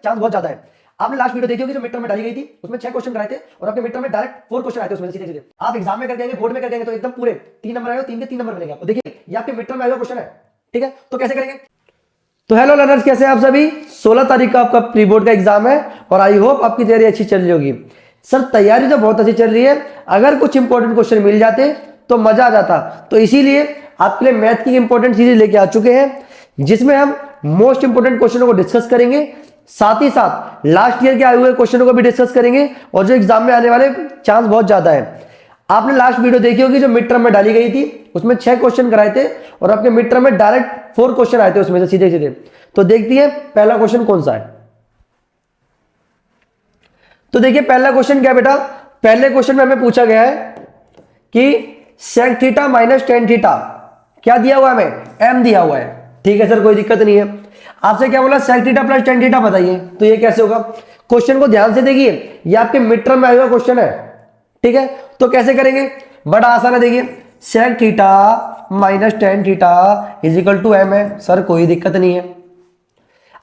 Chance बहुत ज्यादा है। आपने लास्ट वीडियो देखी होगी जो मिड टर्म में डाली गई थी, उसमें 6 क्वेश्चन कराए थे और आपके मिड टर्म में डायरेक्ट 4 क्वेश्चन आए थे उसमें सीधे सीधे। आप एग्जाम में करके आएंगे, बोर्ड में करके आएंगे तो एकदम पूरे 3 नंबर आएगा, 3 के 3 नंबर मिलेंगे आपको। देखिए ये आपके मिड टर्म में आया क्वेश्चन है, ठीक है। तो कैसे करेंगे? तो हेलो लर्नर्स, कैसे हैं आप सभी? 16 तारीख का आपका प्री बोर्ड का एग्जाम है और आई होप आपकी तैयारी अच्छी चल रही होगी। सर तैयारी तो बहुत अच्छी चल रही है, अगर कुछ इंपॉर्टेंट क्वेश्चन मिल जाते तो मजा आ जाता। तो इसीलिए आपके लिए मैथ की इंपॉर्टेंट चीजें लेके आ चुके हैं, जिसमें हम मोस्ट इंपोर्टेंट क्वेश्चनों को डिस्कस करेंगे, साथ ही साथ लास्ट ईयर के आए हुए क्वेश्चनों को भी डिस्कस करेंगे और जो एग्जाम में आने वाले चांस बहुत ज्यादा है। आपने लास्ट वीडियो देखी होगी जो मिड टर्म में डाली गई थी, उसमें 6 क्वेश्चन कराए थे और आपके मिड टर्म में डायरेक्ट 4 क्वेश्चन आए थे उसमें से सीधे सीधे। तो देखती है पहला क्वेश्चन कौन सा है। तो देखिए पहला क्वेश्चन क्या बेटा, पहले क्वेश्चन में हमें पूछा गया है कि sec theta minus ten theta क्या दिया हुआ है, हमें m दिया हुआ है। ठीक है सर, कोई दिक्कत नहीं है। आपसे क्या बोला, sec theta plus ten theta बताइए। तो ये कैसे होगा? क्वेश्चन को ध्यान से देखिए, ये आपके मिड टर्म में आया हुआ क्वेश्चन है, ठीक है। तो कैसे करेंगे? बड़ा आसान है, देखिए sec theta minus ten theta is equal to m है। सर कोई दिक्कत नहीं है।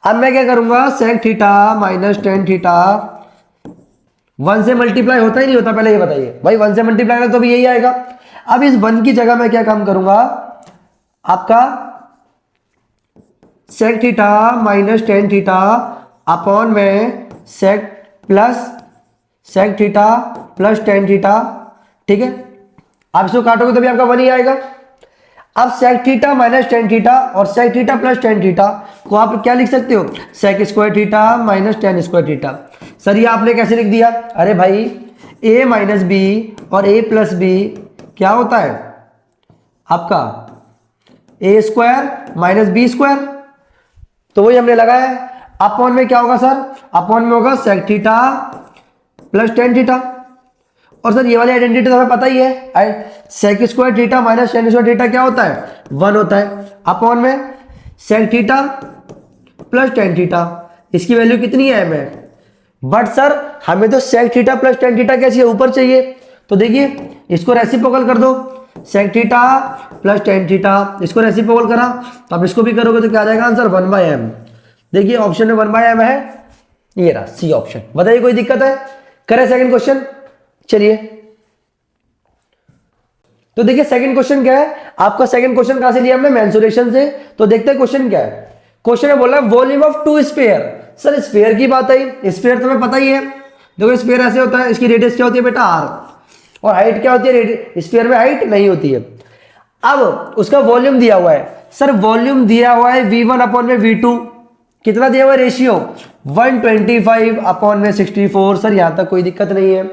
अब मैं क्या करूंगा, sec theta minus ten theta 1 से मल्टीप्लाई होता ही नहीं होता, पहले ये बताइए भाई। 1 से मल्टीप्लाई तो भी यही आएगा। अब इस 1 की जगह मैं क्या काम करूंगा, आपका sec theta minus ten theta upon में sec theta plus ten theta, ठीक है। आप इसको काटोगे तो भी आपका 1 ही आएगा। अब sec theta minus ten theta और sec theta plus ten theta को आप क्या लिख सकते हो, sec square theta minus ten square theta. Sir ये आपने कैसे लिख दिया? अरे भाई a माइनस बी और a प्लस बी क्या होता है आपका a square minus b square. तो वही हमने लगाया है। अपॉन में क्या होगा सर, अपॉन में होगा sec theta plus ten theta. और सर ये वाली आइडेंटिटी तो हमें पता ही है, sec square theta minus ten square theta क्या होता है, 1 होता है। अपॉन में sec theta plus ten theta, इसकी वैल्यू कितनी है m है। बट सर हमें तो sec theta plus ten theta क्या चाहिए, ऊपर चाहिए। तो देखिए इसको रेसिप्रोकल कर दो, sec theta plus ten theta, इसको रेसिप्रोकल करा तो अब इसको भी करोगे तो क्या आ जाएगा आंसर, 1/m। देखिए ऑप्शन में 1/m है, ये रहा सी ऑप्शन। बताइए कोई दिक्कत है? करें सेकंड क्वेश्चन, चलिए। तो देखिए सेकंड क्वेश्चन क्या है आपका, सेकंड क्वेश्चन कहां से लिया हमने, मेंसुरेशन से। तो देखते हैं क्वेश्चन क्या है। क्वेश्चन में बोला volume of two sphere. Sir sphere की बात आई, स्फीयर तो हमें पता ही है। देखो स्फीयर ऐसे होता है, इसकी रेडियस क्या होती है बेटा, r, और हाइट क्या होती है, स्फीयर में हाइट नहीं होती है। अब उसका वॉल्यूम दिया हुआ है। सर वॉल्यूम दिया हुआ है v1 अपॉन में v2, कितना दिया हुआ है रेशियो, 125 अपॉन में 64। सर यहां तक कोई दिक्कत नहीं है।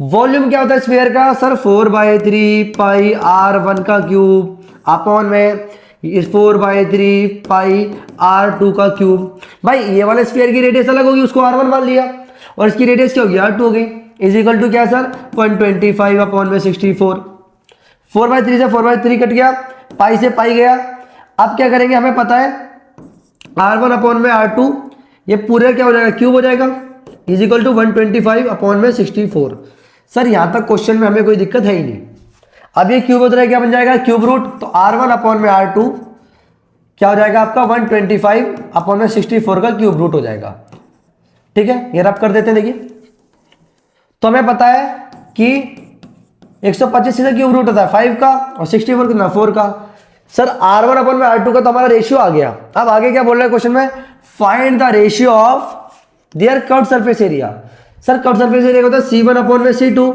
वॉल्यूम क्या होता है स्फीयर का, सर 4/3 पाई r1 का क्यूब अपॉन में 4/3 पाई r2 का क्यूब। भाई ये वाले स्फीयर की रेडियस अलग होगी, उसको r1 मान लिया, और इसकी रेडियस क्या होगी, r2 हो गई। इज इक्वल टू क्या सर, 125 अपॉन में 64। 4/3 से 4/3 कट गया, पाई से पाई गया। अब क्या करेंगे, हमें पता है r1 अपॉन में r2, ये पूरे क्या हो जाएगा, क्यूब हो जाएगा। इज इक्वल टू 125 अपॉन में 64। सर यहां तक क्वेश्चन में हमें कोई दिक्कत है ही नहीं। अब ये क्यूब होता है, क्या बन जाएगा, क्यूब रूट। तो r1 अपॉन में r2 क्या हो जाएगा आपका, 125 अपॉन में 64 का क्यूब रूट हो जाएगा। ठीक है, ये रब कर देते हैं। देखिए तो हमें पता है कि 125 का क्यूब रूट होता है 5 का, और 64 कितना, 4 का। सर r1 अपॉन में r2 का तो हमारा रेशियो आ गया। अब आगे क्या बोल रहा है क्वेश्चन में, find the ratio of their curved surface area. Sir curved surface area होता है c1 अपॉन में c2।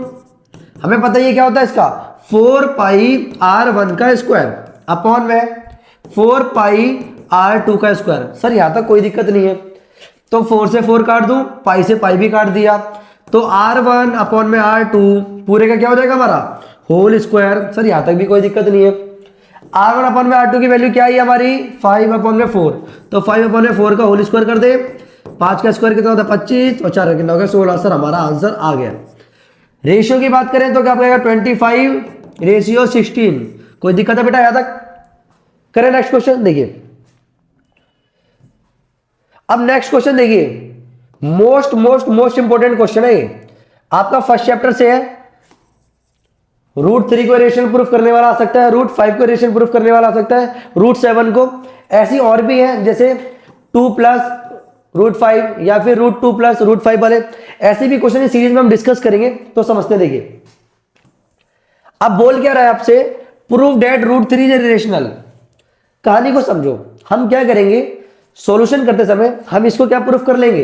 हमें पता है क्या होता है इसका, 4 पाई r1 का स्क्वायर अपॉन में 4 पाई r2 का स्क्वायर। सर यहां तक कोई दिक्कत नहीं है, तो 4 से 4 काट दूं, पाई से पाई भी काट दिया, तो r1 अपॉन में r2 पूरे का क्या हो जाएगा हमारा, होल स्क्वायर। सर यहां तक भी कोई दिक्कत नहीं है। r1 अपॉन में r2 की वैल्यू क्या आई हमारी, 5 अपॉन में 4, तो 5 अपॉन में 4 का होल स्क्वायर कर दे। 5 का स्क्वायर कितना होता है 25, और 4 का कितना हो गया 16। सर हमारा आंसर आ गया। रेशियो की बात करें तो क्या आपका 25 रेशियो 16। कोई दिक्कत है बेटा यहां तक? करें नेक्स्ट क्वेश्चन। देखिए अब नेक्स्ट क्वेश्चन देखिए, most most most important question है ये, आपका फर्स्ट चैप्टर से है। √3 को रेशियो प्रूफ करने वाला आ सकता है, √5 को रेशियो प्रूफ करने वाला आ सकता है, √7 को। ऐसी और भी है जैसे 2 प्लस √5 या फिर √2 प्लस √5 वाले, ऐसे भी क्वेश्चन इस सीरीज में हम डिस्कस करेंगे। तो समझते देखिए, अब बोल क्या रहा है आपसे, प्रूव डेट √3 इज रेशनल। कहानी को समझो, हम क्या करेंगे, सॉल्यूशन करते समय हम इसको क्या प्रूफ कर लेंगे,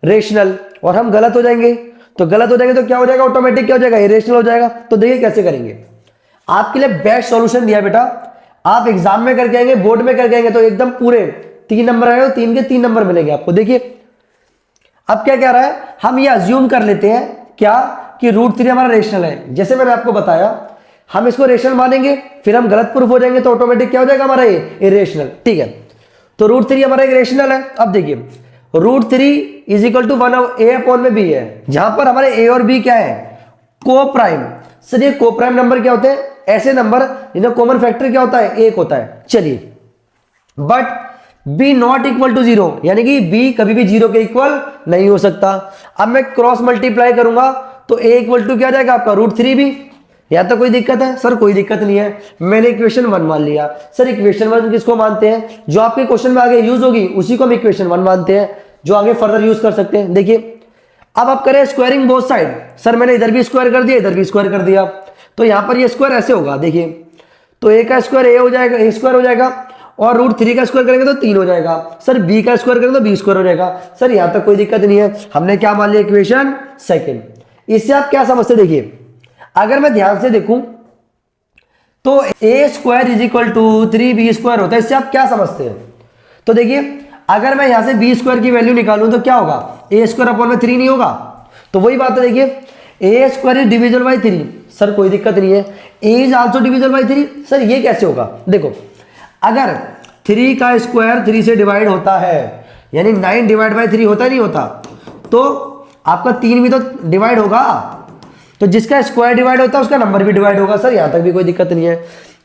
रेशनल, और हम गलत हो जाएंगे। तो गलत हो जाएंगे तो क्या हो जाएगा, ऑटोमेटिक क्या हो जाएगा, इरेशनल हो जाएगा। तो देखिए कैसे करेंगे, आपके लिए बेस्ट सॉल्यूशन दिया बेटा, आप एग्जाम में करके आएंगे, बोर्ड में करके आएंगे तो एकदम पूरे 3 नंबर आएंगे, 3 के 3 नंबर मिलेंगे आपको। देखिए अब क्या कह रहा है, हम ये अज्यूम कर लेते हैं क्या कि √3 हमारा रेशनल है। जैसे मैंने आपको बताया, हम इसको रेशनल मानेंगे, फिर हम गलत प्रूफ हो जाएंगे तो ऑटोमेटिक क्या हो जाएगा हमारा ये इरेशनल। ठीक है, तो √3 हमारा एक रेशनल है। अब देखिए √3 इज इक्वल टू 1/a/b है, जहां पर हमारे a और b क्या है, को प्राइम। सर ये को प्राइम नंबर क्या होते हैं, ऐसे नंबर जिनका कॉमन फैक्टर क्या होता है, 1 होता है। चलिए, but b not equal to 0, यानी कि b कभी भी 0 के इक्वल नहीं हो सकता। अब मैं क्रॉस मल्टीप्लाई करूंगा तो a इक्वल टू क्या जाएगा आपका √3 भी। या तो कोई दिक्कत है, सर कोई दिक्कत नहीं है, मैंने इक्वेशन 1 मान लिया। सर इक्वेशन 1 किसको मानते हैं, जो आपके क्वेश्चन में आगे यूज होगी उसी को हम इक्वेशन 1 मानते हैं, जो आगे फर्दर यूज कर सकते हैं। देखिए अब आप करें स्क्वायरिंग बोथ साइड, सर मैंने इधर भी स्क्वायर कर दिया, इधर भी स्क्वायर कर दिया, तो यहां पर ये स्क्वायर ऐसे होगा। देखिए तो a का स्क्वायर a हो जाएगा, a स्क्वायर हो जाएगा, और √3 का स्क्वायर करेंगे तो 3 हो जाएगा। सर b का स्क्वायर करेंगे तो b स्क्वायर हो जाएगा। सर यहां तक कोई दिक्कत नहीं है, हमने क्या मान लिया, इक्वेशन सेकंड। इससे आप क्या समझते, देखिए अगर मैं ध्यान से देखूं तो a square is equal to 3b² होता है। इससे आप क्या समझते हैं, तो देखिए अगर मैं यहां से b स्क्वायर की वैल्यू निकालूं तो क्या होगा, a²/3 नहीं होगा। तो वही बात है, देखिए a² is divisible by 3। Sir कोई दिक्कत नहीं है, a is also divisible by 3। Sir ये कैसे होगा, देखो अगर 3 का स्क्वायर 3 से डिवाइड होता है, यानी 9 डिवाइड बाय 3 होता नहीं होता, तो आपका 3 भी तो डिवाइड होगा, तो जिसका स्क्वायर डिवाइड होता है उसका नंबर भी डिवाइड होगा। सर यहां तक भी कोई दिक्कत नहीं है।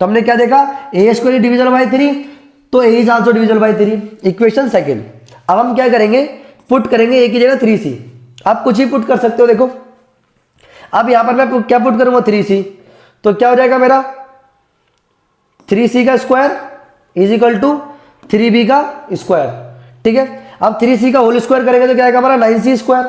तो हमने क्या देखा, a² डिविजिबल बाय 3, तो a is also divisible by 3, equation second. अब हम क्या करेंगे, पुट करेंगे a की जगह 3c। आप कुछ ही पुट कर सकते हो, देखो अब यहां पर मैं क्या पुट करूंगा, 3c, तो क्या हो जाएगा मेरा 3c का square is equal to 3b का स्क्वायर। ठीक है, अब 3c का होल स्क्वायर करेंगे तो क्या आएगा हमारा 9c²,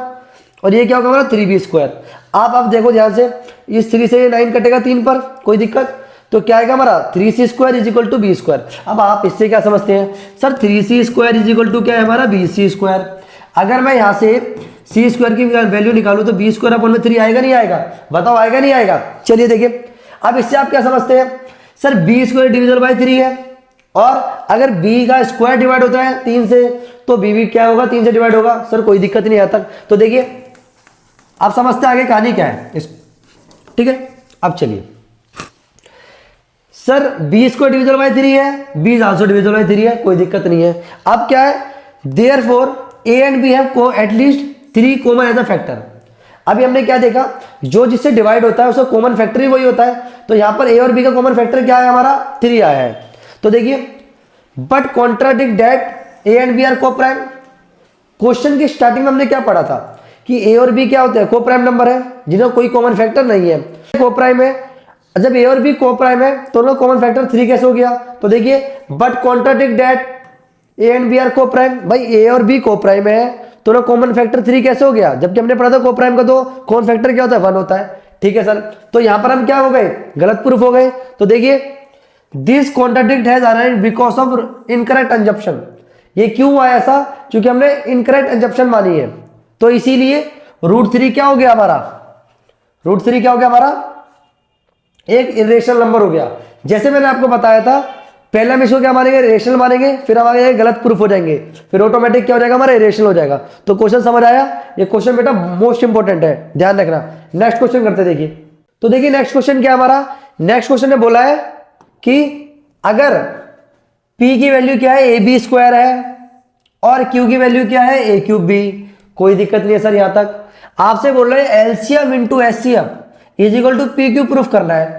और ये क्या होगा हमारा 3b²। आप देखो ध्यान से, इस 3 से 9 कटेगा 3 पर, कोई दिक्कत, तो क्या आएगा हमारा 3c² is equal to b²। अब आप इससे क्या समझते हैं, sir 3c² is equal to क्या है हमारा bc²। अगर मैं यहां से c² की वैल्यू निकालूं तो b²/3 आएगा नहीं आएगा, बताओ आएगा नहीं आएगा। चलिए देखिए अब इससे आप क्या समझते हैं, सर b² डिविजिबल बाय 3 है, और अगर b का स्क्वायर डिवाइड होता है 3 से तो b भी क्या होगा, 3 से डिवाइड होगा। सर कोई दिक्कत नहीं आता। तो देखिए आप समझते हैं आगे कहानी क्या है इस, ठीक है। अब चलिए, सर b² डिविजिबल बाय 3 है, b इज आल्सो डिविजिबल बाय 3 है, कोई दिक्कत नहीं है। अब क्या है, therefore a and b have at least 3 common as a factor. अभी हमने क्या देखा, जो जिससे डिवाइड होता है उसका कॉमन फैक्टर ही वही होता है, तो यहां पर a और b का कॉमन फैक्टर क्या है हमारा 3 आया है। तो देखिए, but contradict that a and b are co prime. क्वेश्चन की स्टार्टिंग में हमने क्या पढ़ा था कि a और b क्या होते हैं, को प्राइम नंबर है जिनका कोई कॉमन फैक्टर नहीं है, को प्राइम है। जब a और b को प्राइम है तो उनका कॉमन फैक्टर 3 कैसे हो गया, तो देखिए but contradict that a and b are co prime. भाई a और b को प्राइम है तो उनका कॉमन फैक्टर 3 कैसे हो गया, जबकि हमने पढ़ा था को प्राइम का तो कॉमन फैक्टर क्या होता है 1 होता है। ठीक है सर, तो यहां पर हम क्या हो गए, गलत प्रूफ हो गए। तो देखिए this contradict has arrived because of incorrect assumption. ये क्यों आया ऐसा, क्योंकि हमने इनकरेक्ट अंजप्शन मानी है, तो इसीलिए √3 क्या हो गया हमारा, √3 क्या हो गया हमारा, एक इरेशनल नंबर हो गया। जैसे मैंने आपको बताया था, पहले हम इसको क्या मानेंगे, रेशनल मानेंगे, फिर हम आगे गलत प्रूफ हो जाएंगे, फिर ऑटोमेटिक क्या हो जाएगा हमारा इरेशनल हो जाएगा। तो क्वेश्चन समझ आया, ये क्वेश्चन बेटा मोस्ट इंपॉर्टेंट है, ध्यान रखना। नेक्स्ट क्वेश्चन करते देखिए। तो देखिए नेक्स्ट क्वेश्चन क्या हमारा, नेक्स्ट क्वेश्चन ने बोला है कि अगर p की वैल्यू क्या है ab² है और q की वैल्यू क्या है a³b, कोई दिक्कत नहीं है सर यहां तक। आपसे बोल रहे हैं LCM into HCF is equal to p/q proof करना है।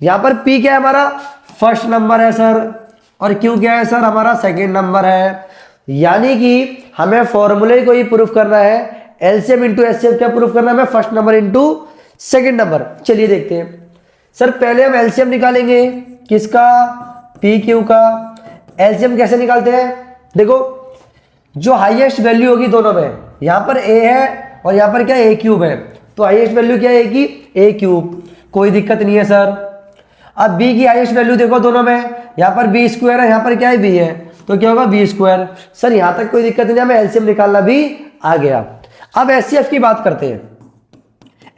यहां पर p क्या है हमारा फर्स्ट नंबर है सर, और q क्या है सर हमारा सेकंड नंबर है, यानी कि हमें फॉर्मूले को ही प्रूफ करना है। एलसीएम इंटू एचसीएफ क्या प्रूफ करना है हमें, first number into second number. चलिए देखते हैं सर, पहले हम एलसीएम निकालेंगे किसका, pq का। एलसीएम कैसे निकालते हैं, देखो जो हाईएस्ट वैल्यू होगी दोनों में, यहां पर a है और यहां पर क्या है, a क्यूब है, तो हाईएस्ट वैल्यू क्या है कि a क्यूब, कोई दिक्कत नहीं है सर। अब b की हाईएस्ट वैल्यू देखो दोनों में, यहां पर b स्क्वायर है, यहां पर क्या है b है, तो क्या होगा b स्क्वायर। सर यहां तक कोई दिक्कत नहीं, हमें एलसीएम निकालना भी आ गया। अब एचसीएफ की बात करते हैं,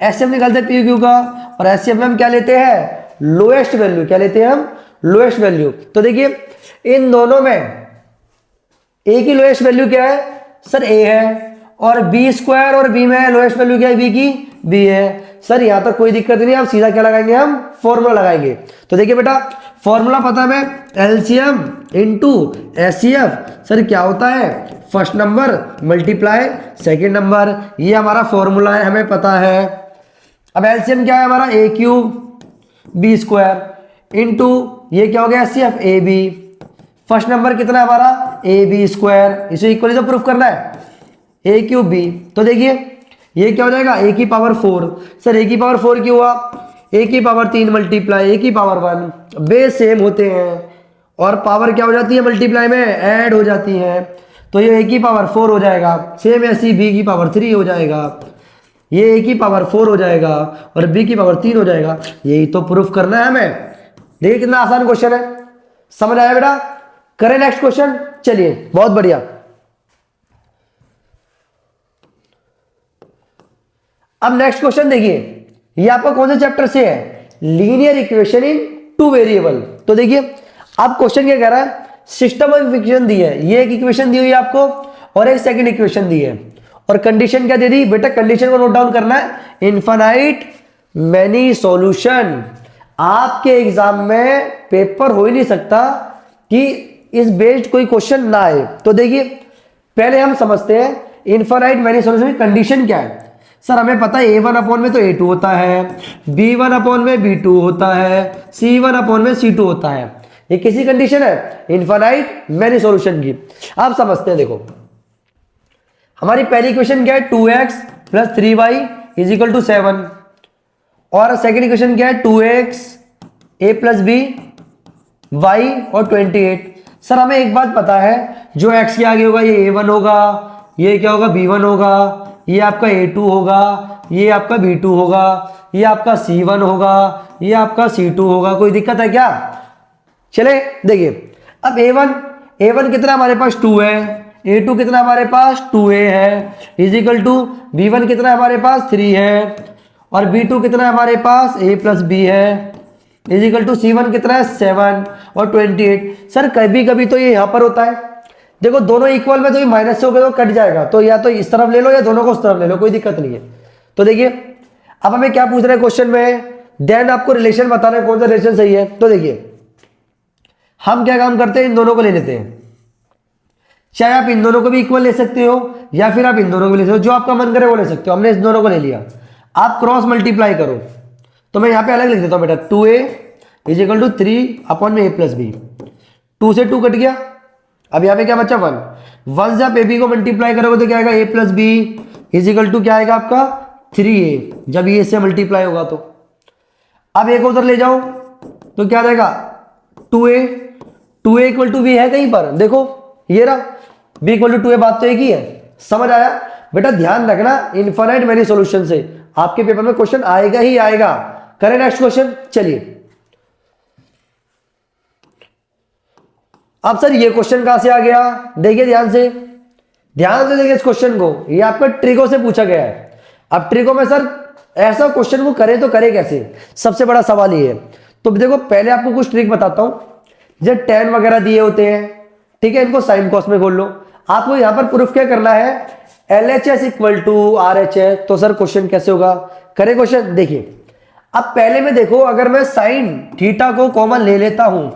एचसीएफ निकालते हैं पी क्यू का, और एचसीएफ में हम क्या लेते हैं, लोएस्ट वैल्यू, क्या लेते हैं हम, लोएस्ट वैल्यू। तो देखिए इन दोनों में ए की लोएस्ट वैल्यू क्या है सर, ए है, और बी स्क्वायर और बी में लोएस्ट वैल्यू क्या है, बी की, बी है। सर यहां तक कोई दिक्कत नहीं, आप सीधा क्या लगाएंगे, हम फॉर्मूला लगाएंगे। तो देखिए बेटा फॉर्मूला पता है हमें, एलसीएम इनटू एचसीएफ, सर क्या होता है, first number multiply second number, ये हमारा फॉर्मूला है, हमें पता है। अब एलसीएम क्या है हमारा, a cube b square into ये क्या हो गया, HCF a b, first number कितना है हमारा, ए बी स्क्वायर, इसे इक्वली तो प्रूफ करना है, ए क्यूब बी। तो देखिए ये क्या हो जाएगा, ए की पावर 4, सर ए की पावर 4 क्यों हुआ, ए की पावर 3 मल्टीप्लाई ए की पावर 1, बेस सेम होते हैं और पावर क्या हो जाती है, मल्टीप्लाई में ऐड हो जाती है, तो ये ए की पावर 4 हो जाएगा, सेम ऐसी बी की पावर 3 हो जाएगा, ये ए की पावर 4 हो जाएगा और बी की पावर 3 हो जाएगा, यही तो प्रूफ करना है हमें। देखिए कितना आसान क्वेश्चन है, समझ आया बेटा। करें नेक्स्ट क्वेश्चन, चलिए बहुत बढ़िया। अब नेक्स्ट क्वेश्चन देखिए, ये आपका कौन से चैप्टर से है, linear equation in two variable. तो देखिए अब क्वेश्चन क्या कह रहा है, सिस्टम ऑफ इक्वेशन दी है, ये एक इक्वेशन दी हुई है आपको और एक सेकंड इक्वेशन दी है, और कंडीशन क्या दे दी बेटा, कंडीशन को नोट डाउन करना है, इनफाइनाइट मैनी सॉल्यूशन। आपके एग्जाम में पेपर हो ही नहीं सकता कि इस बेस्ड कोई क्वेश्चन ना आए। तो देखिए पहले हम समझते हैं इनफाइनाइट मैनी सॉल्यूशन की कंडीशन क्या है। सर हमें पता है a1 अपॉन में तो a2 होता है, b1 अपॉन में b2 होता है, c1 अपॉन में c2 होता है, ये किसी कंडीशन है इनफाइनाइट मैनी सॉल्यूशन की। आप समझते हैं, देखो हमारी पहली इक्वेशन क्या है, 2x plus 3y is equal to 7, और सेकेंड इक्वेशन क्या है, 2x a plus b y और 28। सर हमें एक बात पता है, जो x के आगे होगा ये a1 होगा, ये क्या होगा b1 होगा, ये आपका a2 होगा, ये आपका b2 होगा, ये आपका c1 होगा, ये आपका c2 होगा। कोई दिक्कत है क्या, चले देखिए। अब a1 कितना हमारे पास 2 है, a2 कितना हमारे पास 2a है, इज इक्वल टू b1 कितना हमारे पास 3 है, और b2 कितना हमारे पास a प्लस b है, इज इक्वल टू c1 कितना है 7 और 28। सर कभी कभी तो ये यहां पर होता है, देखो दोनों इक्वल में तो ये माइनस से हो गया तो कट जाएगा, तो या तो इस तरफ ले लो या दोनों को उस तरफ ले लो, कोई दिक्कत नहीं है। तो देखिए अब हमें क्या पूछ रहे हैं क्वेश्चन में, देन आपको रिलेशन बताना है, कौन सा रिलेशन सही है। तो देखिए हम क्या काम करते हैं, इन दोनों को ले लेते हैं, चाहे आप इन दोनों को भी इक्वल ले सकते हो या फिर आप इन दोनों को ले सकते हो, जो आपका मन करे वो ले सकते हो। हमने इस दोनों को ले लिया, आप क्रॉस मल्टीप्लाई करो, तो मैं यहां पे अलग लिख देता हूं बेटा, 2a is equal to 3 upon में a प्लस बी, 2 से 2 कट गया, अब यहां पे क्या बचा 1 से आप ab को मल्टीप्लाई करोगे तो क्या आएगा, a plus b is equal to क्या आएगा आपका 3a, जब ये से मल्टीप्लाई होगा तो। अब एक उधर ले जाओ तो क्या रहेगा 2a इक्वल टू b है कहीं पर, देखो ये रहा b इक्वल टू 2a, बात तो एक ही है। समझ आया बेटा, ध्यान रखना इनफाइनाइट मैनी सॉल्यूशन से आपके पेपर में क्वेश्चन आएगा ही आएगा। करें नेक्स्ट क्वेश्चन, चलिए। अब सर ये क्वेश्चन कहां से आ गया, देखिए ध्यान से देखिए इस क्वेश्चन को, ये आपका ट्रिको से पूछा गया है। अब ट्रिको में सर ऐसा क्वेश्चन को करे तो करे कैसे, सबसे बड़ा सवाल ये है। तो देखो पहले आपको कुछ ट्रिक बताता हूं, जब टेन वगैरह दिए होते हैं, ठीक है, इनको साइन कॉस में खोल लो। आपको यहां पर प्रूफ क्या करना है, LHS इक्वल टू RHS। तो सर क्वेश्चन कैसे होगा, करे क्वेश्चन, देखिए अब पहले में देखो, अगर मैं साइन थीटा को कॉमन ले लेता हूं,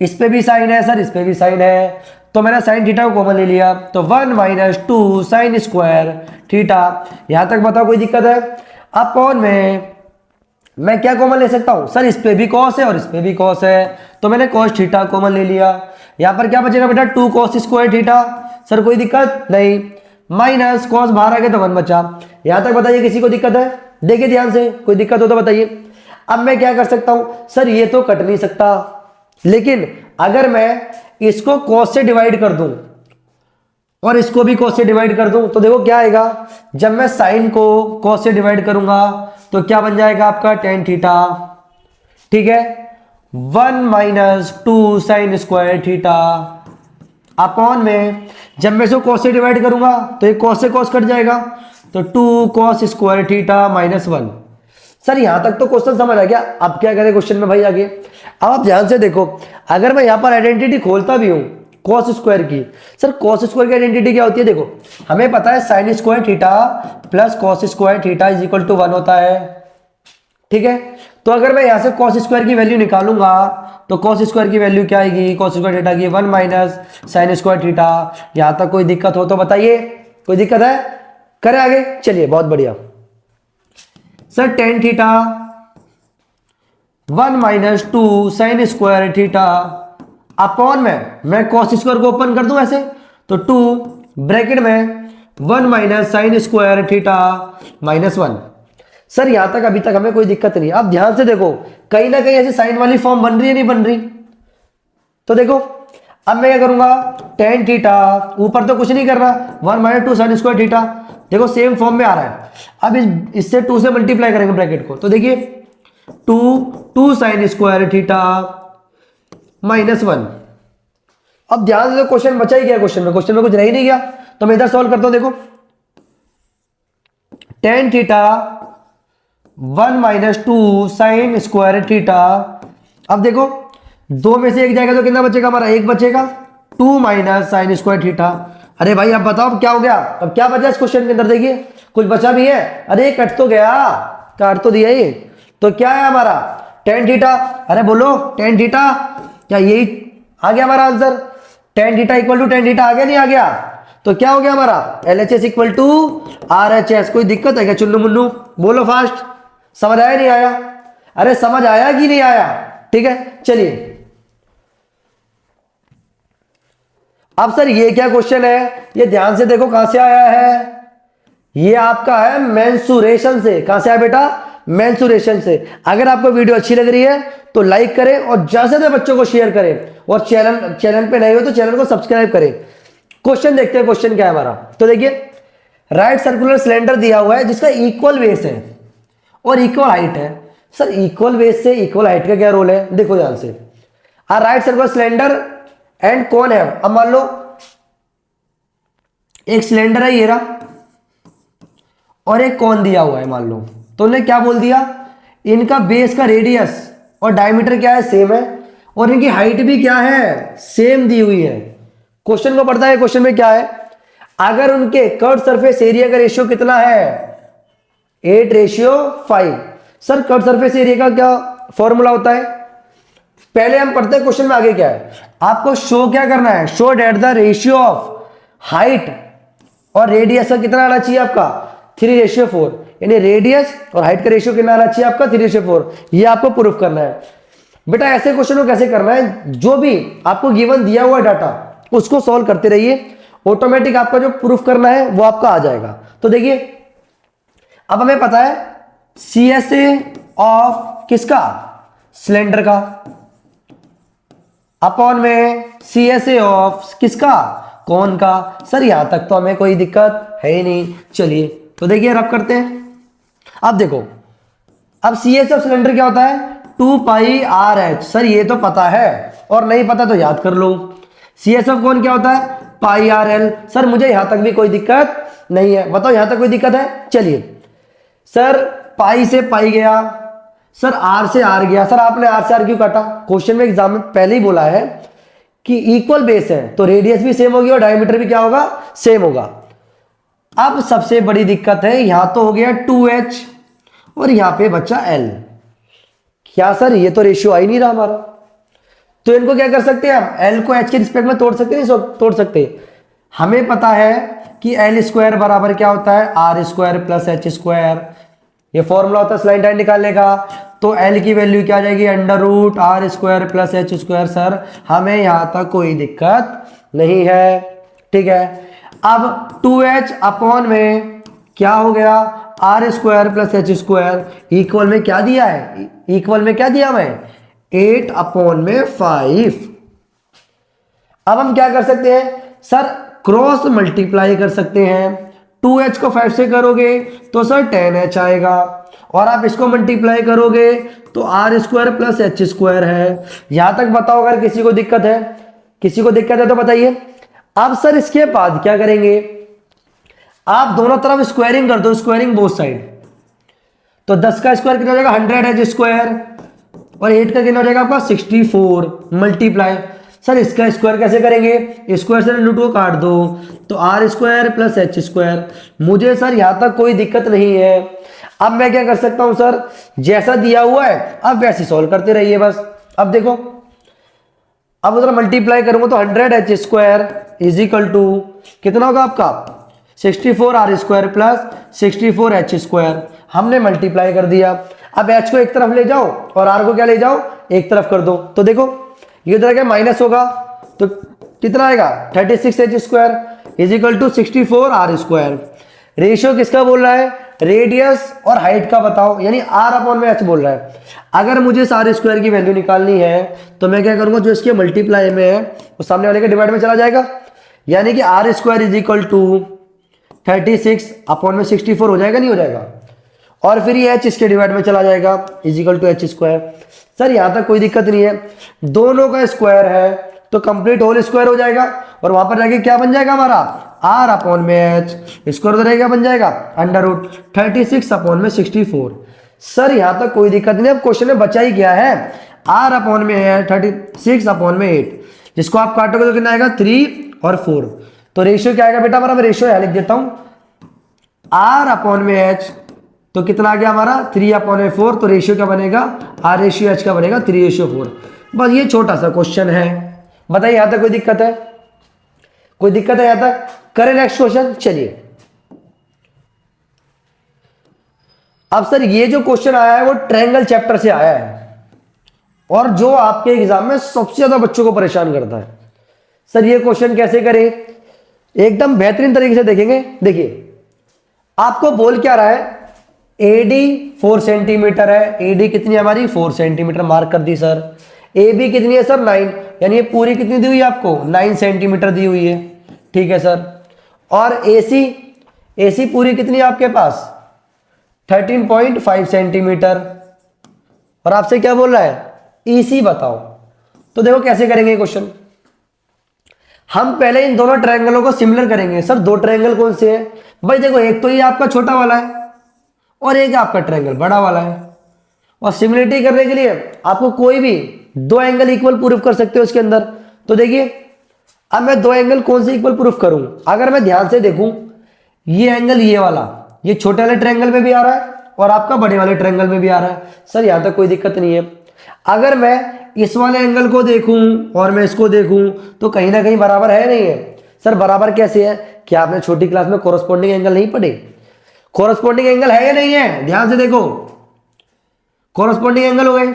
इस पे भी साइन है सर, इस पे भी साइन है, तो मैंने साइन थीटा को कॉमन ले लिया, तो 1 माइनस 2 साइन स्क्वायर थीटा। यहां तक बताओ कोई दिक्कत है। अब कौन में मैं क्या कॉमन ले सकता हूं, सर इस पे भी कॉस है और इस पे भी कॉस है, तो मैंने कॉस थीटा कॉमन ले लिया। यहां पर क्या बचेगा बेटा 2 कॉस स्क्वायर थीटा, सर कोई दिक्कत नहीं, माइनस कॉस बाहर आ गया तो 1 बचा। यहां तक बताइए किसी को दिक्कत है, देखिए ध्यान से, कोई दिक्कत हो तो बताइए। अब मैं क्या कर सकता हूं, सर ये तो कट नहीं सकता, लेकिन अगर मैं इसको कॉस से डिवाइड कर दूं और इसको भी cos से डिवाइड कर दूं तो देखो क्या आएगा, जब मैं साइन को cos से डिवाइड करूंगा तो क्या बन जाएगा आपका tan थीटा, ठीक है, 1 minus 2 sine square theta upon में, जब मैं इसको cos से डिवाइड करूंगा तो ये cos से cos कट जाएगा तो 2 cos square theta minus 1। Sir यहां तक तो क्वेश्चन समझ आ गया। अब क्या करें क्वेश्चन में भाई आगे, अब आप ध्यान से देखो, अगर मैं यहां पर आइडेंटिटी खोलता भी हूं cos स्क्वायर की, सर cos स्क्वायर की आइडेंटिटी क्या होती है, देखो हमें पता है sin square theta plus cos square theta is equal to 1 होता है, ठीक है। तो अगर मैं यहां से cos स्क्वायर की वैल्यू निकालूंगा तो cos स्क्वायर की वैल्यू क्या आएगी, cos स्क्वायर थीटा की 1 माइनस sin स्क्वायर थीटा। यहां तक कोई दिक्कत हो तो बताइए, कोई दिक्कत है, करें आगे, चलिए बहुत बढ़िया। Sir tan theta 1 minus 2 sine square theta upon में, मैं cos स्क्वायर को ओपन कर दूं ऐसे तो 2 ब्रैकेट में 1 minus sine square theta minus 1। Sir यहां तक अभी तक हमें कोई दिक्कत नहीं। अब ध्यान से देखो, कहीं ना कहीं ऐसी साइन वाली फॉर्म बन रही है नहीं बन रही, तो देखो अब मैं क्या करूंगा, tan थीटा ऊपर तो कुछ नहीं कर रहा, 1 माइनस 2 साइन स्क्वायर थीटा, देखो सेम फॉर्म में आ रहा है। अब इससे 2 से मल्टीप्लाई करेंगे ब्रैकेट को तो देखिए 2 साइन स्क्वायर थीटा माइनस 1। अब ध्यान से, क्वेश्चन बचा ही गया, क्वेश्चन में कुछ रह ही नहीं गया, तो मैं इधर सॉल्व करता हूं। देखो tan theta 1 minus 2 sine square theta, अब देखो 2 में से 1 जाएगा तो कितना बचेगा हमारा, 1 बचेगा, 2 माइनस साइन स्क्वायर थीटा। अरे भाई अब बताओ अब क्या हो गया, अब क्या बचा इस क्वेश्चन के अंदर, देखिए कुछ बचा भी है, अरे कट तो गया, काट तो दिया ही, तो क्या है हमारा tan थीटा, अरे बोलो tan थीटा, क्या यही आ गया हमारा answer, tan theta equal to tan theta आ गया नहीं आ गया, तो क्या हो गया हमारा LHS इक्वल टू RHS। कोई दिक्कत है क्या चुन्नू मुन्नू, बोलो फास्ट, समझ आया नहीं आया, अरे समझ आया कि नहीं आया, ठीक है चलिए। अब सर ये क्या क्वेश्चन है, ये ध्यान से देखो कहां से आया है, ये आपका है मेंसुरेशन से। कहां से आया बेटा, मेंसुरेशन से। अगर आपको वीडियो अच्छी लग रही है तो लाइक करें और ज्यादा से ज्यादा बच्चों को शेयर करें, और चैनल पे नए हो तो चैनल को सब्सक्राइब करें। क्वेश्चन देखते हैं, क्वेश्चन क्या है हमारा, तो देखिए राइट सर्कुलर सिलेंडर दिया हुआ है जिसका इक्वल बेस है और इक्वल हाइट है। सर इक्वल बेस से इक्वल हाइट का क्या रोल है, देखो ध्यान से, राइट सर्कुलर सिलेंडर एंड कौन है। अब मान लो एक सिलेंडर है ये रहा और एक कौन दिया हुआ है मान लो, तो उन्होंने क्या बोल दिया, इनका बेस का रेडियस और डायमीटर क्या है, सेम है, और इनकी हाइट भी क्या है, सेम दी हुई है। क्वेश्चन को पढ़ता है, क्वेश्चन में क्या है, अगर उनके कर्व सरफेस एरिया का रेशियो कितना है, 8:5। सर कर्व सरफेस एरिया का क्या फॉर्मूला होता है, पहले हम पढ़ते हैं क्वेश्चन में आगे क्या है। आपको शो क्या करना है, show that the ratio of height और रेडियस का कितना आना चाहिए आपका, 3:4, यानी रेडियस और हाइट का रेशियो कितना आना चाहिए आपका, 3:4। ये आपको प्रूफ करना है। बेटा ऐसे क्वेश्चन को कैसे करना है, जो भी आपको गिवन दिया हुआ डाटा उसको सॉल्व करते रहिए, ऑटोमेटिक आपका जो प्रूफ करना है वो आपका आ जाएगा। तो देखिए अब हमें पता है CSA ऑफ किसका, सिलेंडर का, अपॉन में CSA ऑफ किसका, कौन का। सर यहां तक तो हमें कोई दिक्कत है ही नहीं, चलिए तो देखिए रब करते हैं। अब देखो अब CSA ऑफ सिलेंडर क्या होता है, 2πRH। सर ये तो पता है, और नहीं पता तो याद कर लो। CSA ऑफ कौन क्या होता है, πRL। सर मुझे यहां तक भी कोई दिक्कत नहीं है, बताओ यहां तक कोई दिक्कत है, चलिए। सर पाई से पाई गया, सर R से R गया, सर आपने R से R क्यों काटा, क्वेश्चन में एग्जाम में पहले ही बोला है कि इक्वल बेस है तो रेडियस भी सेम होगी और डायमीटर भी क्या होगा, सेम होगा। अब सबसे बड़ी दिक्कत है, यहां तो हो गया 2H और यहां पे बच्चा L। क्या सर ये तो रेशियो आ ही नहीं रहा हमारा, तो इनको क्या कर सकते हैं हम, L को H के रिस्पेक्ट में तोड़ सकते नहीं तोड़ सकते। हमें पता है कि L स्क्वायर बराबर क्या होता है, R square plus H square. ये फॉर्मूला होता है स्लाइड टाइम निकालने का, तो L की वैल्यू क्या आ जाएगी, √R square plus H square. Sir हमें यहां तक कोई दिक्कत नहीं है, ठीक है। अब 2H अपॉन में क्या हो गया, R square plus H square equal में क्या दिया है, इक्वल में क्या दिया मैं, 8/5। अब हम क्या कर सकते हैं, सर क्रॉस मल्टीप्लाई कर सकते हैं। 2h को 5 से करोगे तो सर 10h आएगा, और आप इसको मल्टीप्लाई करोगे तो r square plus h square है। यहां तक बताओ, अगर किसी को दिक्कत है, किसी को दिक्कत है तो बताइए। अब सर इसके बाद क्या करेंगे, आप दोनों तरफ स्क्वायरिंग कर दो, स्क्वायरिंग बोथ साइड। तो 10 का स्क्वायर कितना हो जाएगा 100h स्क्वायर, और 8 का कितना हो जाएगा आपका 64 मल्टीप्लाई। सर इसका स्क्वायर कैसे करेंगे, स्क्वायर से रूट को काट दो तो r square plus h square. मुझे सर यहां तक कोई दिक्कत नहीं है। अब मैं क्या कर सकता हूं सर, जैसा दिया हुआ है अब वैसे सॉल्व करते रहिए बस। अब देखो, अब उधर मल्टीप्लाई करूंगा तो 100h square is equal to कितना होगा आपका 64 r square plus 64 h square. हमने मल्टीप्लाई कर दिया। अब एच को एक तरफ ले जाओ और आर को क्या ले जाओ, एक तरफ कर दो। तो देखो ये तरह के माइनस होगा तो कितना आएगा 36h square is equal to 64 r square. Ratio किसका बोल रहा है, रेडियस और हाइट का बताओ, यानी आर अपॉन में एच बोल रहा है। अगर मुझे सारे स्क्वायर की वैल्यू निकालनी है तो मैं क्या करूंगा, जो इसके मल्टीप्लाई में है वो सामने वाले के डिवाइड में चला जाएगा, यानी कि r square is equal to 36 upon में 64 हो जाएगा, नहीं हो जाएगा। और फिर ये एच इसके डिवाइड में चला जाएगा is equal to h square. Sir यहां तक कोई दिक्कत नहीं है, दोनों का स्क्वायर है तो कंप्लीट होल स्क्वायर हो जाएगा, और वहां पर जाके क्या बन जाएगा हमारा आर अपॉन में एच स्क्वायर हो जाएगा, बन जाएगा अंडर रूट 36 अपॉन में 64। सर यहां तक कोई दिक्कत नहीं। अब क्वेश्चन में बचा ही क्या है, आर अपॉन में है 36 अपॉन में 8, जिसको आप काटोगे तो कितना आएगा 3 और 4। तो रेशियो क्या आएगा बेटा हमारा, मैं रेशियो यहां लिख देता हूं, आर अपॉन में एच तो कितना आ गया हमारा 3 अपॉन में 4। तो रेशियो क्या बनेगा, आर रेशियो एच का बनेगा 3:4। बस ये छोटा सा क्वेश्चन है। बताइए यहां तक कोई दिक्कत है, कोई दिक्कत है यहां तक, करें नेक्स्ट क्वेश्चन। चलिए अब सर ये जो क्वेश्चन आया है वो ट्रायंगल चैप्टर से आया है, और जो आपके एग्जाम में सबसे ज्यादा बच्चों को परेशान करता है। सर ये क्वेश्चन कैसे करें, एकदम बेहतरीन तरीके से देखेंगे। देखिए आपको बोल क्या रहा है, एडी 4 सेंटीमीटर है, एडी कितनी हमारी 4 सेंटीमीटर मार्क कर दी सर। ए बी कितनी है सर 9, यानी ये पूरी कितनी दी हुई है आपको 9 सेंटीमीटर दी हुई है, ठीक है सर। और एसी, एसी पूरी कितनी है आपके पास 13.5 सेंटीमीटर, और आपसे क्या बोल रहा है ईसी बताओ। तो देखो कैसे करेंगे क्वेश्चन, हम पहले इन दोनों ट्रायंगलों को सिमिलर करेंगे। सर दो ट्रायंगल कौन से हैं भाई, देखो एक तो ये आपका छोटा वाला है और एक आपका ट्रायंगल बड़ा वाला है, और सिमिलरिटी करने के लिए आपको कोई भी दो एंगल इक्वल प्रूफ कर सकते हो इसके अंदर। तो देखिए अब मैं दो एंगल कौन से इक्वल प्रूफ करूं, अगर मैं ध्यान से देखूं ये एंगल ये वाला ये छोटे वाले ट्रायंगल में भी आ रहा है और आपका बड़े वाले ट्रायंगल में भी आ रहा है। सर यहां तक कोई दिक्कत नहीं है। अगर मैं इस वाले एंगल को देखूं और मैं इसको देखूं तो कहीं ना कहीं बराबर है नहीं है। सर बराबर कैसे है, क्या आपने छोटी क्लास में कोरस्पॉन्डिंग एंगल नहीं पढ़े, कोरस्पॉन्डिंग एंगल है या नहीं है, ध्यान से देखो कोरस्पॉन्डिंग एंगल हो गए।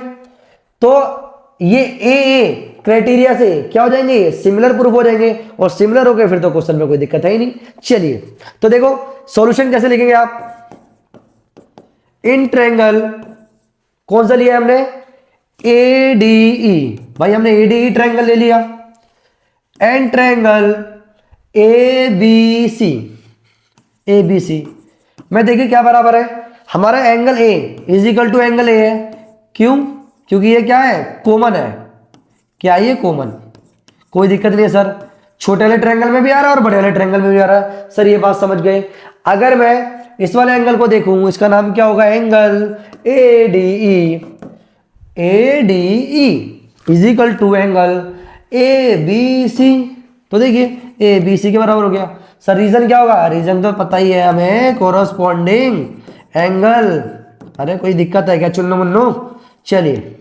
तो ये ए क्राइटेरिया से क्या हो जाएंगे, सिमिलर प्रूफ हो जाएंगे, और सिमिलर हो गए फिर तो क्वेश्चन में कोई दिक्कत है ही नहीं। चलिए तो देखो सॉल्यूशन कैसे लिखेंगे आप, इन ट्रायंगल कौन सा लिया हमने एडीई, भाई हमने एडीई ट्रायंगल ले लिया, एंड ट्रायंगल एबीसी, एबीसी में देखिए क्या बराबर है, हमारा angle A is equal to angle A है। क्यों, क्योंकि ये क्या है कॉमन है, क्या ये कॉमन, कोई दिक्कत नहीं है सर, छोटे वाले ट्रायंगल में भी आ रहा है और बड़े वाले ट्रायंगल में भी आ रहा है। सर ये बात समझ गए। अगर मैं इस वाले एंगल को देखूं, इसका नाम क्या होगा angle ADE, ADE is equal to angle ABC. तो देखिए एबीसी के बराबर हो गया। सर रीजन क्या होगा, रीजन तो पता ही है हमें, कोरस्पॉन्डिंग एंगल। अरे कोई दिक्कत है क्या चुन्नो मुन्नो। चलिए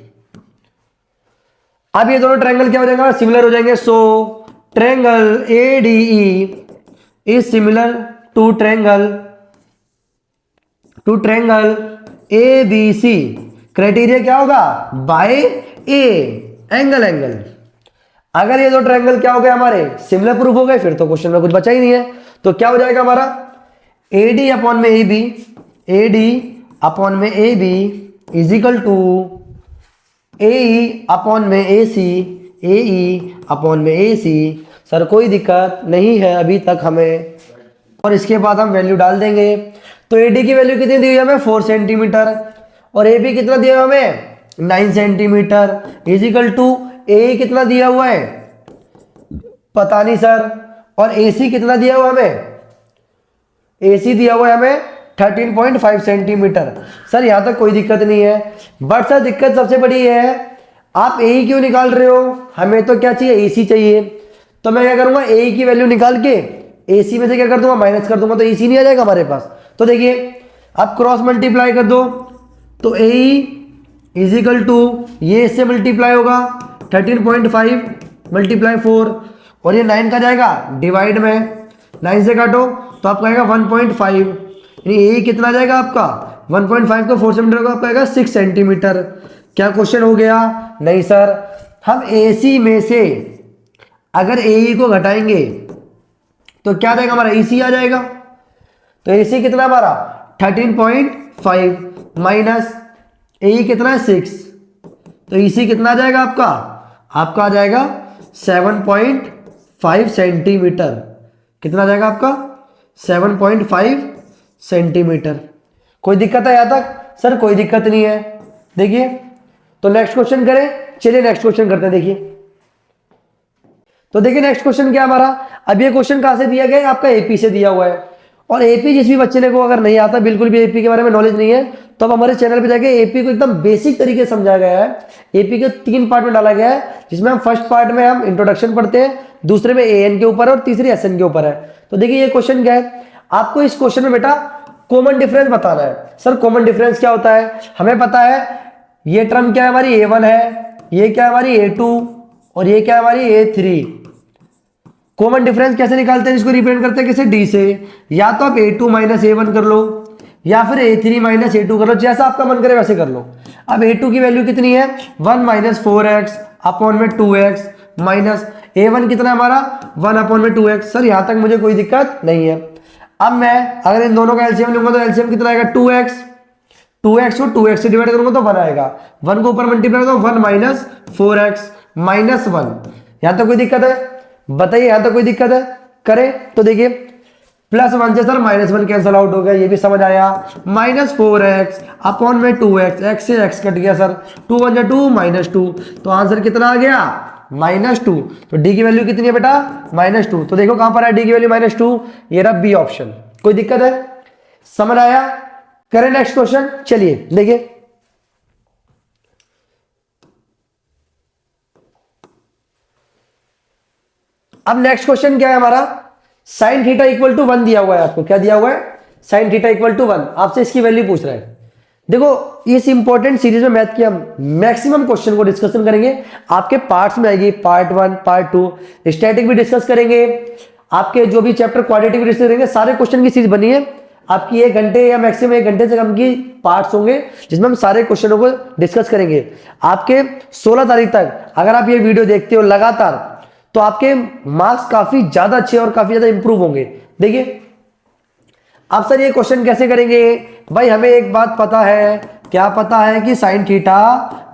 अब ये दोनों ट्रायंगल क्या हो जाएगा, सिमिलर हो जाएंगे। So triangle ADE is similar to triangle ABC. Criteria क्या होगा, बाय ए एंगल एंगल। अगर ये दो ट्रायंगल क्या हो गए हमारे सिमिलर प्रूफ हो गए, फिर तो क्वेश्चन में कुछ बचा ही नहीं है। तो क्या हो जाएगा हमारा एडी अपॉन में ए बी, एडी अपॉन में A B is equal to A upon में ए सी, ए अपॉन में ए सी। सर कोई दिक्कत नहीं है अभी तक हमें, और इसके बाद हम वैल्यू डाल देंगे। तो ए डी की वैल्यू कितनी दी हुई है हमें 4 सेंटीमीटर, और ए बी कितना दिया हुआ हमें 9 सेंटीमीटर, इजिकल टू ए कितना दिया हुआ है पता नहीं सर, और ए सी कितना दिया हुआ हमें, ए सी दिया हुआ है हमें 13.5 सेंटीमीटर। सर यहाँ तक कोई दिक्कत नहीं है, बट सर दिक्कत सबसे बड़ी है आप ए क्यों निकाल रहे हो, हमें तो क्या चाहिए ए सी चाहिए। तो मैं क्या करूंगा ए की वैल्यू निकाल के ए सी में से क्या कर दूंगा माइनस कर दूंगा, तो ए सी नहीं आ जाएगा हमारे पास। तो देखिए आप क्रॉस मल्टीप्लाई कर दो, तो ए इजिकल टू ये इससे मल्टीप्लाई होगा 13.5 मल्टीप्लाई 4, और ये 9 का जाएगा डिवाइड में, 9 से काटो तो आपका आएगा 1.5, यानी ए कितना जाएगा आपका 1.5 का 4 सेंटीमीटर का आपका आएगा 6 सेंटीमीटर। क्या क्वेश्चन हो गया, नहीं सर, हम ए सी में से अगर ए को घटाएंगे तो क्या जाएगा हमारा ए सी आ जाएगा। तो ए सी कितना हमारा 13.5 माइनस ए कितना है 6, तो ई सी कितना आ जाएगा आपका आ जाएगा 7.5 सेंटीमीटर। कितना आ जाएगा आपका 7.5 सेंटीमीटर। कोई दिक्कत है यहाँ तक, सर कोई दिक्कत नहीं है। देखिए तो नेक्स्ट क्वेश्चन करें, चलिए नेक्स्ट क्वेश्चन करते हैं। देखिए तो देखिए नेक्स्ट क्वेश्चन क्या हमारा, अब ये क्वेश्चन कहां से दिया गया है, आपका एपी से दिया हुआ है। और एपी जिस भी बच्चे ने को अगर नहीं आता, बिल्कुल भी एपी के बारे में नॉलेज नहीं है, तो अब हमारे चैनल पे जाके एपी को एकदम बेसिक तरीके से समझाया गया है। एपी के 3 पार्ट में डाला गया है, जिसमें हम फर्स्ट पार्ट में हम इंट्रोडक्शन पढ़ते हैं, दूसरे में एएन के ऊपर है और तीसरे एसएन के ऊपर है। तो देखिए ये क्वेश्चन क्या है, आपको इस क्वेश्चन में बेटा कॉमन डिफरेंस बताना है। सर कॉमन डिफरेंस क्या होता है, हमें पता है ये टर्म क्या है हमारी A1 है, ये क्या है हमारी A2, और ये क्या है हमारी A3। कॉमन डिफरेंस कैसे निकालते हैं, इसको रिप्रेजेंट करते हैं किसे D से, या तो आप A2 माइनस A1 कर लो, या फिर A3 माइनस A2 कर लो, जैसा आपका मन करे वैसे कर लो। अब A2 की वैल्यू कितनी है 1 माइनस 4x अपॉन में 2x माइनस A1 कितना है हमारा 1 अपॉन में 2x। सर यहां तक मुझे कोई दिक्कत नहीं है। अब मैं अगर इन दोनों का एलसीएम लूंगा तो एलसीएम कितना आएगा 2x को 2x से डिवाइड करूंगा तो 1 आएगा, 1 को ऊपर मल्टीप्लाई करो 1 माइनस 4x माइनस 1। यहां तक कोई दिक्कत है, बताइए यहां तक कोई दिक्कत है, करें तो देखिए प्लस 1 से सर माइनस 1 कैंसिल आउट हो गया, ये भी समझ आया, माइनस 4x अपॉन में 2x, x से x कट गया सर, 2 1 जा 2 माइनस 2, तो आंसर कितना आ गया -2। तो डी की वैल्यू कितनी है बेटा -2। तो देखो कहां पर है डी की वैल्यू -2, ये रहा बी ऑप्शन। कोई दिक्कत है, समझ आया, करें नेक्स्ट क्वेश्चन। चलिए देखिए अब नेक्स्ट क्वेश्चन क्या है हमारा, साइन थीटा इक्वल टू 1 दिया हुआ है आपको, क्या दिया हुआ है साइन थीटा इक्वल टू 1, आपसे इसकी वैल्यू पूछ रहा है। देखो इस इंपॉर्टेंट सीरीज में मैथ की हम मैक्सिमम क्वेश्चन को डिस्कशन करेंगे, आपके पार्ट्स में आएगी पार्ट 1 पार्ट 2, स्टैटिक भी डिस्कस करेंगे, आपके जो भी चैप्टर क्वाड्रेटिक भी डिस्कस करेंगे, सारे क्वेश्चन की सीरीज बनी है आपकी 1 घंटे या मैक्सिमम 1 घंटे से कम की पार्ट्स होंगे, जिसमें हम सारे क्वेश्चनों को डिस्कस करेंगे। आपके 16 तारीख तक अगर आप ये वीडियो देखते हो लगातार, तो आपके मार्क्स काफी ज्यादा अच्छे और काफी ज्यादा इंप्रूव होंगे। देखिए अब सर ये क्वेश्चन कैसे करेंगे, भाई हमें एक बात पता है, क्या पता है कि साइन थीटा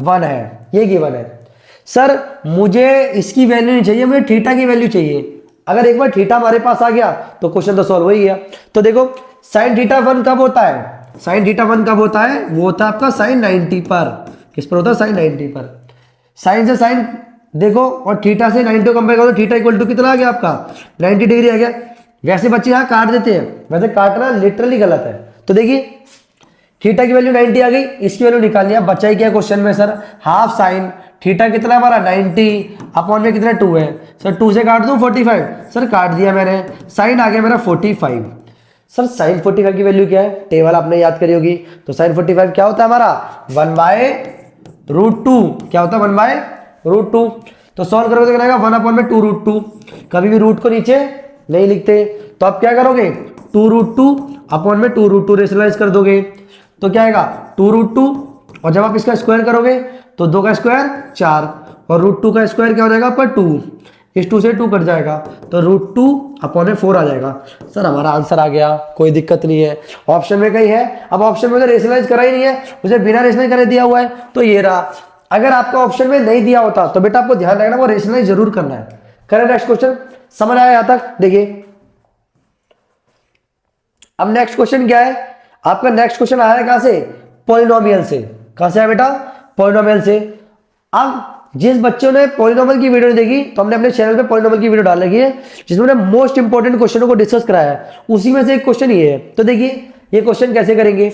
1 है, ये गिवन है। सर मुझे इसकी वैल्यू नहीं चाहिए, मुझे थीटा की वैल्यू चाहिए। अगर एक बार थीटा हमारे पास आ गया तो क्वेश्चन तो सॉल्व हो ही गया। तो देखो साइन थीटा 1 कब होता है, साइन थीटा 1 कब होता है, वो होता है आपका साइन 90 पर। किस पर होता है, साइन 90 पर। साइन से साइन देखो और थीटा से 90 को कंपेयर करो, थीटा इक्वल टू कितना आ गया आपका 90 डिग्री आ गया। वैसे बच्चे यहाँ काट देते हैं, वैसे काटना लिटरली गलत है। तो देखिए थीटा की वैल्यू 90 आ गई, इसकी वैल्यू निकाल लिया, बचा ही क्या क्वेश्चन में सर हाफ साइन थीटा कितना हमारा 90 अपॉन में कितना 2 है, सर 2 से काट दूं 45, सर काट दिया मैंने, साइन आ गया मेरा 45। सर साइन 45 की वैल्यू क्या है, टेबल आपने याद करी होगी। तो साइन 45 क्या होता है हमारा 1/√2, क्या होता है 1/√2। तो सॉल्व करोगे तो क्या आएगा 1 अपॉन में 2√2। कभी भी रूट को नीचे नहीं लिखते, तो आप क्या करोगे 2√2 अपॉन में 2√2 रेशनलाइज कर दोगे, तो क्या आएगा 2√2, और जब आप इसका स्क्वायर करोगे तो 2 का स्क्वायर 4 और √2 का स्क्वायर क्या हो जाएगा आपका 2, इस 2 से 2 कट जाएगा, तो √2 अपॉन में 4 आ जाएगा। सर हमारा आंसर आ गया, कोई दिक्कत नहीं है। ऑप्शन में कहीं है, अब ऑप्शन में तो रेशनलाइज करा ही नहीं है, उसे बिना रेशनलाइज करे दिया हुआ है, तो ये रहा। अगर आपका ऑप्शन में नहीं दिया होता तो बेटा आपको ध्यान रखना वो रेशनलाइज जरूर करना है। करें नेक्स्ट क्वेश्चन। समझ आया यहां तक? देखिए अब नेक्स्ट क्वेश्चन क्या है आपका? नेक्स्ट क्वेश्चन आया है कहां से? पॉलिनोमियल से। कहां से आया बेटा? पॉलिनोमियल से। अब जिस बच्चों ने पॉलिनोमियल की वीडियो नहीं देखी तो हमने अपने चैनल पे पॉलिनोमियल की वीडियो डाल रखी है जिसमें हमने मोस्ट इंपोर्टेंट क्वेश्चनों को डिस्कस कराया है, उसी में से एक क्वेश्चन ये है। तो देखिए ये क्वेश्चन कैसे करेंगे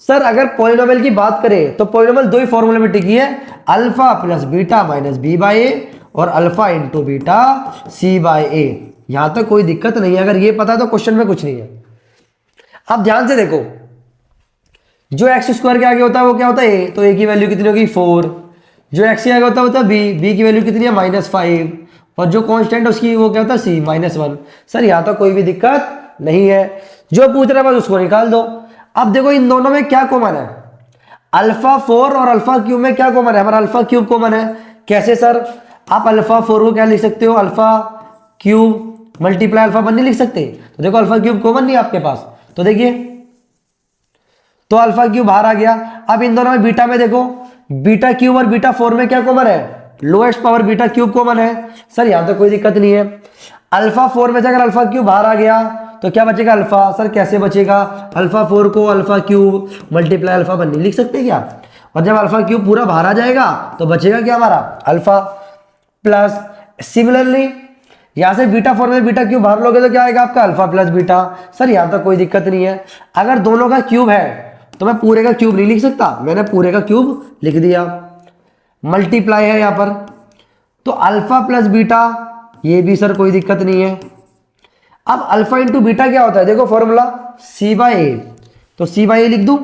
सर? अगर पॉलिनोमियल की बात करें तो पॉलिनोमियल दो ही फॉर्मूले में टिकी है, alpha plus beta minus b by a और alpha into beta c by a. यहां तक कोई दिक्कत नहीं है, अगर ये पता है तो क्वेश्चन में कुछ नहीं है। अब ध्यान से देखो, जो एक्स स्क्वायर के आगे होता है वो क्या होता है? ए, तो ए की वैल्यू कितनी होगी? 4। जो एक्स के आगे होता है बी की वैल्यू कितनी है? -5। और जो कांस्टेंट उसकी वो क्या होता है? सी, -1। सर यहां तक कोई भी दिक्कत नहीं है, जो पूछ रहा है बस उसको निकाल दो। अब देखो इन दोनों में क्या कॉमन है? अल्फा 4 और अल्फा क्यूब में क्या कॉमन है? हमारा अल्फा क्यूब कॉमन है। कैसे सर? आप अल्फा 4 को क्या लिख सकते हो? अल्फा क्यूब मल्टीप्लाई अल्फा 1 नहीं लिख सकते? तो देखो अल्फा क्यूब कॉमन नहीं आपके पास, तो देखिए तो अल्फा क्यूब बाहर आ गया। अब इन दोनों में बीटा में देखो, बीटा क्यूब और बीटा 4 में क्या कॉमन है? Lowest power beta cube common है। सर यहां तो कोई दिक्कत नहीं है। अल्फा 4 में से अगर अल्फा क्यूब बाहर आ गया तो क्या बचेगा? अल्फा। सर कैसे बचेगा? अल्फा 4 को अल्फा क्यूब मल्टीप्लाई अल्फा 1 नहीं लिख सकते क्या? और जब अल्फा क्यूब पूरा बाहर आ जाएगा तो बचेगा क्या हमारा? अल्फा। प्लस सिमिलरली यहां से बीटा 4 में बीटा क्यूब बाहर लोगे तो क्या आएगा आपका? Alpha plus beta. सर यहां तक कोई दिक्कत नहीं है। अगर दोनों का क्यूब है तो मैं पूरे का क्यूब नहीं लिख सकता, मैंने पूरे का क्यूब लिख दिया। मल्टीप्लाई है यहां पर, तो अल्फा प्लस बीटा, ये भी सर कोई दिक्कत नहीं है। अब अल्फा इंटू बीटा क्या होता है? देखो फॉर्मूला सी बाई ए, तो सी बाई ए लिख दूं?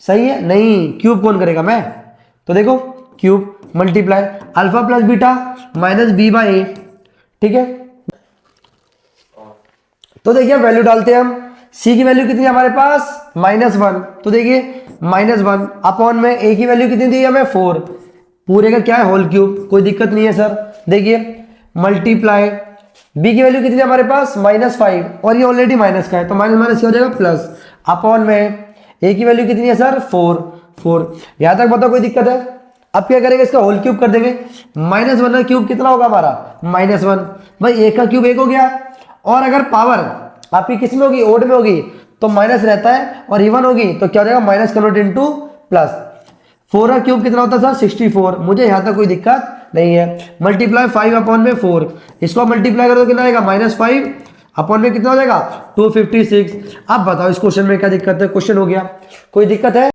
सही है? नहीं, क्यूब कौन करेगा? मैं। तो देखो cube multiply alpha plus beta minus b by a, ठीक है। तो देखिए वैल्यू डालते हैं हम, सी की वैल्यू कितनी है हमारे पास? -1। तो देखिए -1 अपॉन में ए की वैल्यू कितनी दी हमें? 4। पूरे का क्या है? Whole cube. कोई दिक्कत नहीं है सर। देखिए मल्टीप्लाई बी की वैल्यू कितनी है हमारे पास? -5 और ये ऑलरेडी माइनस का है तो माइनस माइनस क्या हो जाएगा? प्लस। अपॉन में ए की वैल्यू कितनी है सर? 4। यहां तक बताओ कोई दिक्कत है? अब क्या करेंगे? इसका होल क्यूब कर देंगे। -1 का क्यूब कितना होगा हमारा? -1। भाई ए का क्यूब 1 हो गया, और अगर पावर आपकी किस में होगी? ओड में होगी, तो माइनस रहता है, और इवन होगी तो क्या हो जाएगा? Minus convert into plus. 4 का क्यूब कितना होता है सर? 64। मुझे यहां तक कोई दिक्कत नहीं है। मल्टीप्लाई 5 अपॉन में 4, इसको मल्टीप्लाई करो तो कितना आएगा? -5 अपॉन में कितना हो जाएगा? 256। अब बताओ इस क्वेश्चन में क्या दिक्कत है? क्वेश्चन हो गया, कोई दिक्कत है?